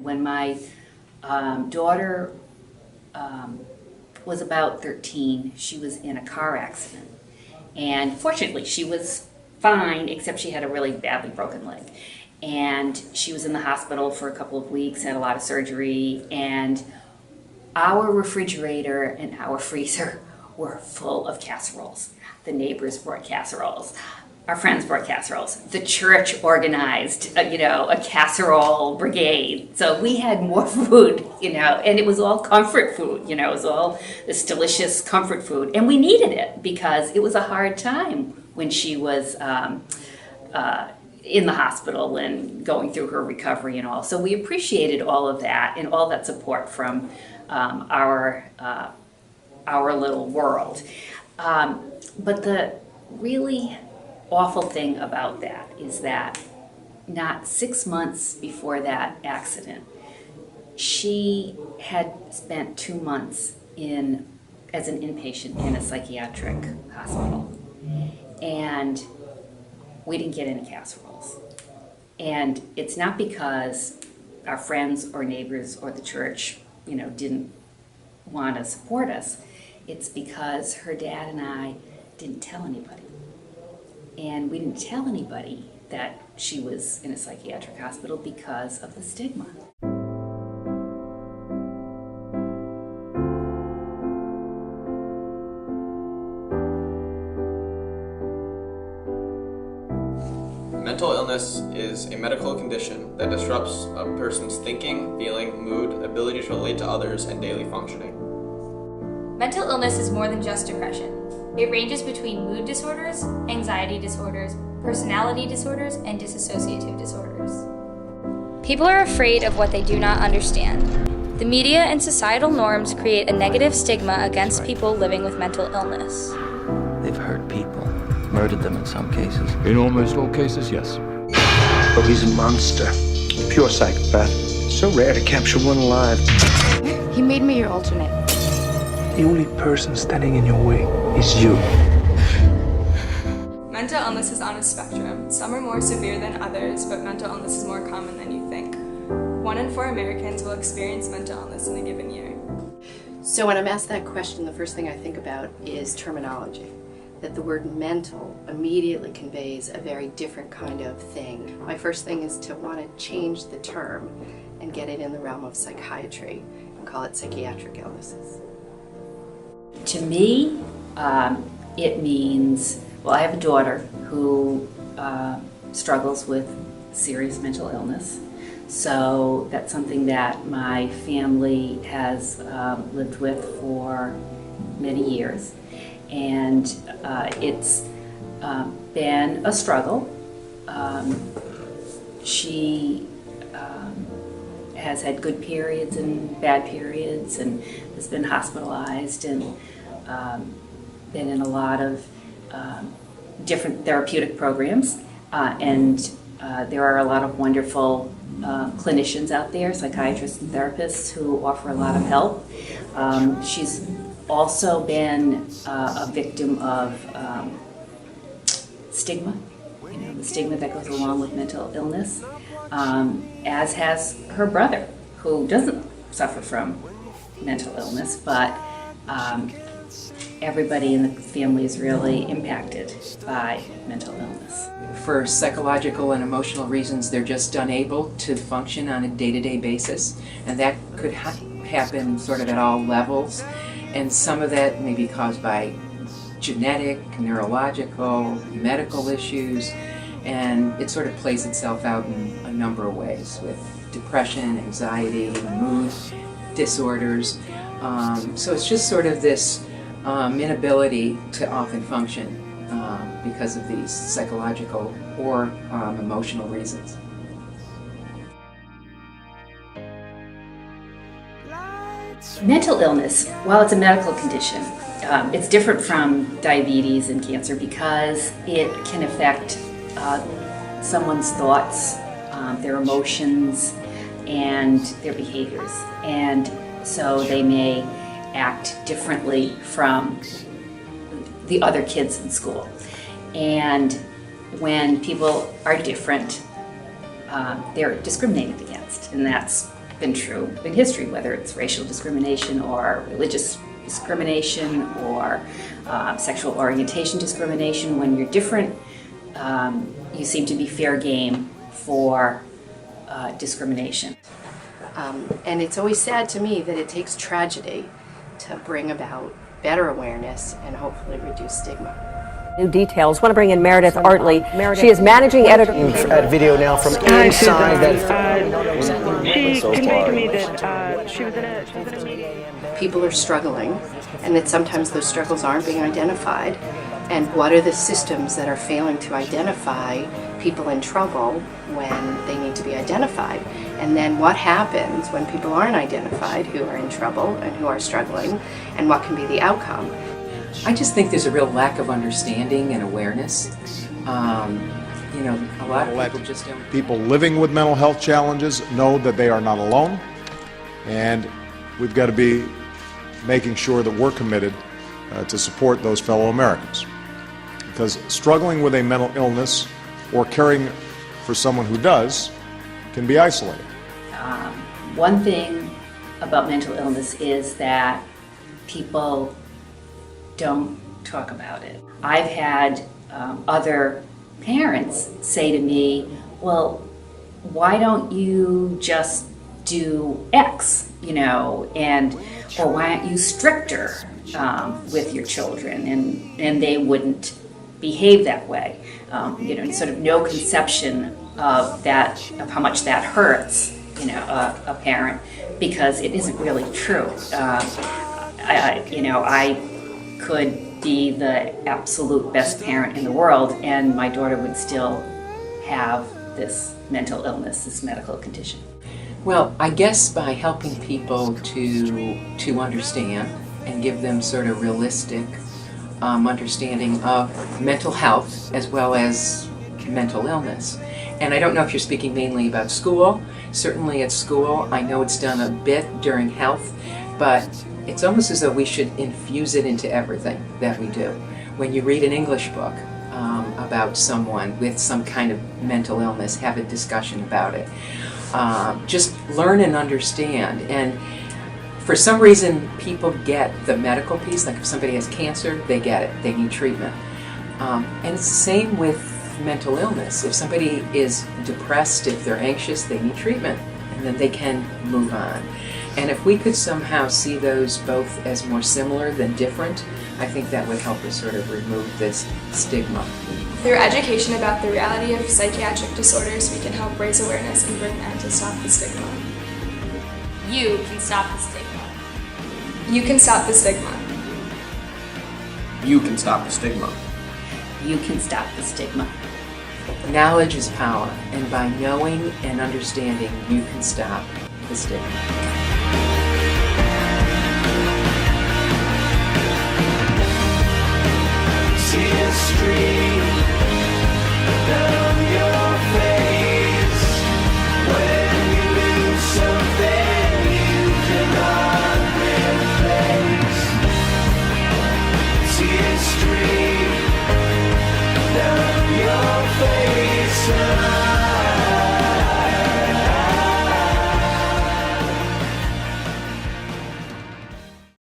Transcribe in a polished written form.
When my daughter was about 13, she was in a car accident. And fortunately, she was fine, except she had a really badly broken leg. And she was in the hospital for a couple of weeks, had a lot of surgery, and our refrigerator and our freezer were full of casseroles. The neighbors brought casseroles. Our friends brought casseroles. The church organized, a casserole brigade. So we had more food, and it was all comfort food, it was all this delicious comfort food. And we needed it because it was a hard time when she was in the hospital and going through her recovery and all. So we appreciated all of that and all that support from our little world. But the really awful thing about that is that not 6 months before that accident, she had spent 2 months as an inpatient in a psychiatric hospital. And we didn't get any casseroles. And it's not because our friends or neighbors or the church, didn't want to support us. It's because her dad and I didn't tell anybody. And we didn't tell anybody that she was in a psychiatric hospital because of the stigma. Mental illness is a medical condition that disrupts a person's thinking, feeling, mood, ability to relate to others, and daily functioning. Mental illness is more than just depression. It ranges between mood disorders, anxiety disorders, personality disorders, and dissociative disorders. People are afraid of what they do not understand. The media and societal norms create a negative stigma against people living with mental illness. They've hurt people, murdered them in some cases. In almost all cases, yes. Oh, he's a monster. Pure psychopath. So rare to capture one alive. He made me your alternate. The only person standing in your way is you. Mental illness is on a spectrum. Some are more severe than others, but mental illness is more common than you think. 1 in 4 Americans will experience mental illness in a given year. So when I'm asked that question, the first thing I think about is terminology. That the word mental immediately conveys a very different kind of thing. My first thing is to want to change the term and get it in the realm of psychiatry and call it psychiatric illnesses. To me, it means, I have a daughter who struggles with serious mental illness. So that's something that my family has lived with for many years. And it's been a struggle. She has had good periods and bad periods and has been hospitalized and been in a lot of different therapeutic programs. And there are a lot of wonderful clinicians out there, psychiatrists and therapists, who offer a lot of help. She's also been a victim of stigma, the stigma that goes along with mental illness, as has her brother, who doesn't suffer from mental illness, but everybody in the family is really impacted by mental illness. For psychological and emotional reasons, they're just unable to function on a day-to-day basis, and that could happen sort of at all levels. And some of that may be caused by genetic, neurological, medical issues, and it sort of plays itself out in a number of ways with depression, anxiety, mood disorders. So it's just sort of this inability to often function because of these psychological or emotional reasons. Mental illness, while it's a medical condition, it's different from diabetes and cancer because it can affect someone's thoughts, their emotions, and their behaviors. And so they may act differently from the other kids in school. And when people are different, they're discriminated against, and that's been true in history, whether it's racial discrimination or religious discrimination or sexual orientation discrimination. When you're different, you seem to be fair game for discrimination. And it's always sad to me that it takes tragedy to bring about better awareness and hopefully reduce stigma. New details. Want to bring in Meredith Artley. She is managing editor. At video now from inside she conveyed to me that she was in a meeting. People are struggling, and that sometimes those struggles aren't being identified. And what are the systems that are failing to identify people in trouble when they need to be identified? And then what happens when people aren't identified, who are in trouble and who are struggling, and what can be the outcome? I just think there's a real lack of understanding and awareness. You know, a lot of people just don't. People living with mental health challenges know that they are not alone, and we've got to be making sure that we're committed to support those fellow Americans. Because struggling with a mental illness or caring for someone who does can be isolating. One thing about mental illness is that people don't talk about it. I've had other parents say to me, well, why don't you just do X, you know, or why aren't you stricter with your children? And they wouldn't behave that way. You know, sort of no conception of that, of how much that hurts, you know, a parent, because it isn't really true. You know, I could be the absolute best parent in the world, and my daughter would still have this mental illness, this medical condition. Well, I guess by helping people to understand and give them sort of realistic understanding of mental health as well as mental illness. And I don't know if you're speaking mainly about school. Certainly at school, I know it's done a bit during health, but it's almost as though we should infuse it into everything that we do. When you read an English book about someone with some kind of mental illness, have a discussion about it. Just learn and understand. And for some reason, people get the medical piece, like if somebody has cancer, they get it, they need treatment. And it's the same with mental illness. If somebody is depressed, if they're anxious, they need treatment, and then they can move on. And if we could somehow see those both as more similar than different, I think that would help us sort of remove this stigma. Through education about the reality of psychiatric disorders, we can help raise awareness and bring an end to stop the stigma. You can stop the stigma. You can stop the stigma. You can stop the stigma. You can stop the stigma. Knowledge is power, and by knowing and understanding, you can stop the stigma. Stream down your face when you lose something you cannot replace. Tears stream down your face.